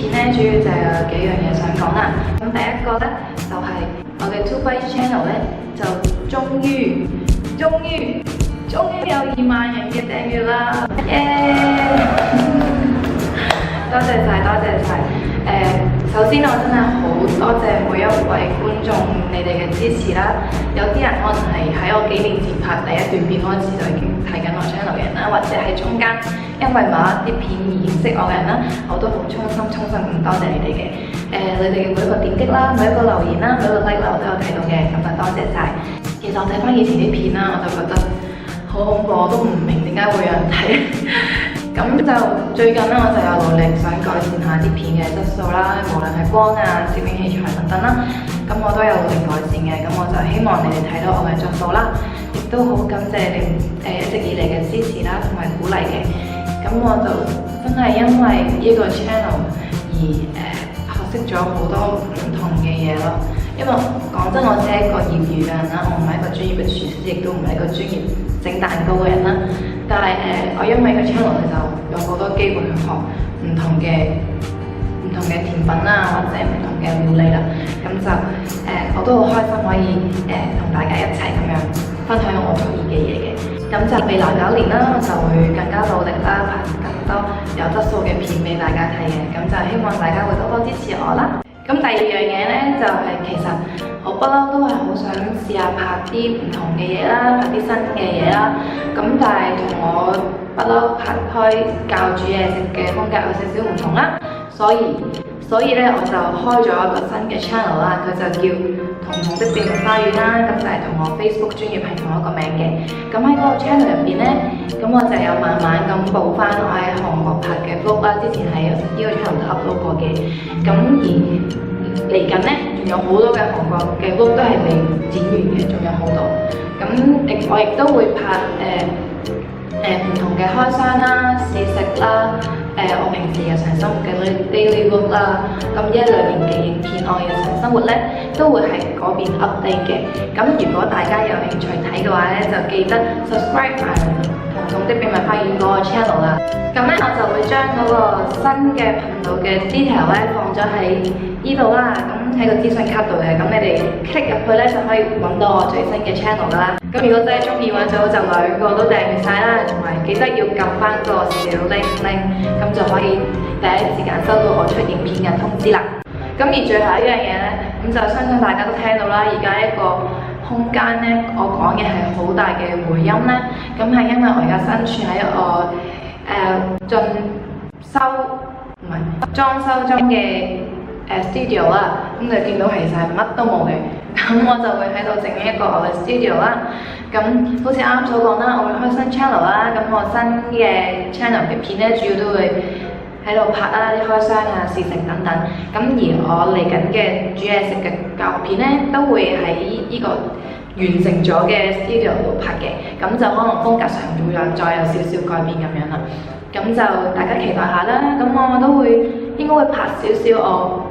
片咧，主要就有幾樣嘢想講啦。咁第一個咧就係、我嘅 2Bytes Channel 咧，就終於有2萬人嘅訂閱啦！多謝晒！首先我真係好多謝每一位觀眾你哋嘅支持啦。有啲人可能係喺我幾年前拍第一段片開始就已經睇緊我 channel 嘅人啦，或者係中間因為某一啲片而認識我嘅人啦，我都好衷心咁多謝你哋嘅。你哋嘅每一個點擊啦，每一個留言啦，每一個 like 啦，我都有睇到嘅，咁就多謝晒。其實我睇翻以前啲片啦，我就覺得好恐怖，我都唔明點解會有人睇。咁就最近咧，我就有努力想改善下啲片嘅質素啦，無論係光啊、攝影器材等等啦，咁我都有努力改善嘅。咁我就希望你哋睇到我嘅進步啦，亦都好感謝你一直以嚟嘅支持啦同埋鼓勵嘅。咁我就真係因為呢個 channel 而學識咗好多唔同嘅嘢咯。因為講真，我只係一個業餘嘅人啦，我唔係一個專業嘅廚師，亦都唔係一個專業整蛋糕嘅人啦。但係我因為個 channel 就有好多機會去學唔同嘅甜品啦，或者唔同嘅料理啦。咁就我都好開心可以同大家一齊咁樣分享我中意嘅嘢嘅。咁就未來9年啦，我就會更加努力啦，拍更多有質素嘅片俾大家睇嘅。咁就希望大家會多多支持我啦。咁第二樣嘢呢，就係其實我不嬲都係好想試下拍啲唔同嘅嘢啦，拍啲新嘅嘢啦。咁但係同我不嬲拍開教煮嘢食嘅風格有少少唔同啦。所以咧我就開咗一個新嘅 channel 啦，佢就叫彤彤的秘密花園啦。咁就係同我 Facebook 專頁係同一個名嘅。咁喺嗰個 channel 入邊呢，咁我就有慢慢咁補翻我喺韓國拍嘅 vlog 啦。之前喺呢個 channel 都 upload 過嘅。咁而嚟緊呢，仲有好多嘅韓國嘅 vlog 都係未剪完嘅，仲有好多。咁我亦都會拍唔同嘅開箱啦、試食啦。我平時日常生活嘅 daily vlog 啦，咁1、2年嘅影片，我嘅日常生活咧都會喺嗰邊 update 嘅。咁如果大家有興趣睇嘅話咧，就記得 subscribe 埋彤彤的秘密花園嗰個 channel 啦。咁咧我就會將嗰個新嘅頻道嘅 detail 咧放咗喺呢度啦。咁喺個資訊卡度嘅，咁你哋 click 入去咧就可以揾到我最新嘅 channel 噶啦。咁如果真係中意嘅話，最好就2個都訂閱晒啦，同埋記得要撳翻個小鈴鈴，咁就可以第一時間收到我出影片嘅通知啦。咁而最後一樣嘢呢，咁就相信大家都聽到啦，而家一個空間呢，我講嘅係好大嘅回音呢。咁係因為我而家身處喺一個裝修中嘅studio 啦。咁就見到其實係乜都冇嘅。咁我就會喺度整一個我嘅 studio 啦。咁好似啱啱所講啦，我會開新 channel 啦。咁我新嘅 channel 嘅片咧，主要都會喺度拍啦，啲開箱啊、試食等等。咁而我嚟緊嘅煮嘢食嘅教學片咧，都會喺呢個完成咗嘅 studio 度拍嘅。咁就可能風格上會再有少少改變咁樣啦。咁就大家期待下啦。咁我都會應該會拍少少我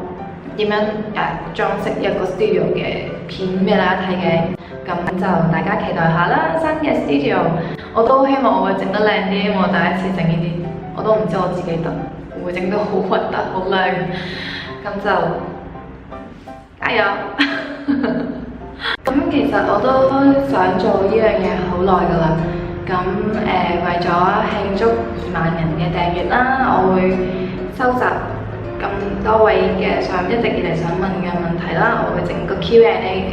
點樣裝飾一個 studio 嘅片俾大家睇嘅。咁就大家期待下啦。新嘅 studio 我都希望我會整得靚啲，因為我第一次整呢啲，我都唔知我自己得會唔會整到好核突好靚。咁就加油！咁其實我都想做呢樣嘢好耐㗎啦。咁為咗慶祝2萬人嘅訂閱啦，我會收集咁多位嘅一直以嚟想問嘅問題啦，我會整個 Q&A 嘅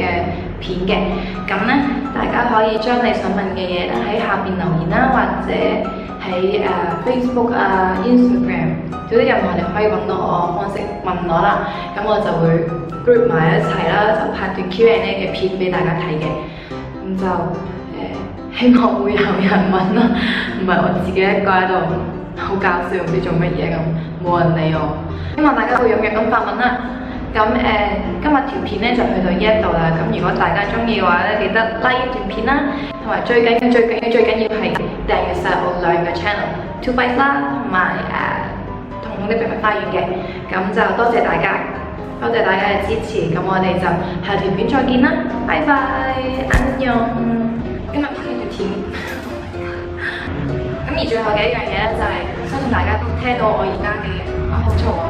片嘅。咁咧，大家可以將你想問嘅嘢咧喺下邊留言啦，或者喺Facebook 啊、Instagram， 總之任何你可以揾到我方式問我啦。咁我就會 group 埋一齊啦，就拍段 Q&A 嘅片俾大家睇嘅。咁就希望會有人問啦，唔係我自己一個喺度好搞笑，唔知做乜嘢咁，冇人理我。希望大家會踴躍咁發問啦。咁今日條片咧就去到呢一度啦。咁如果大家中意嘅話咧，記得 like 段片啦，同埋最緊要係訂閱晒我2個 channel，2Bytes 啦，同埋彤彤的秘密花園嘅。咁就多謝大家嘅支持。咁我哋就下條片再見啦，拜拜，安妞。今日拍呢條片。咁而最後嘅一樣嘢咧，就係相信大家都聽到我而家嘅好嘈啊！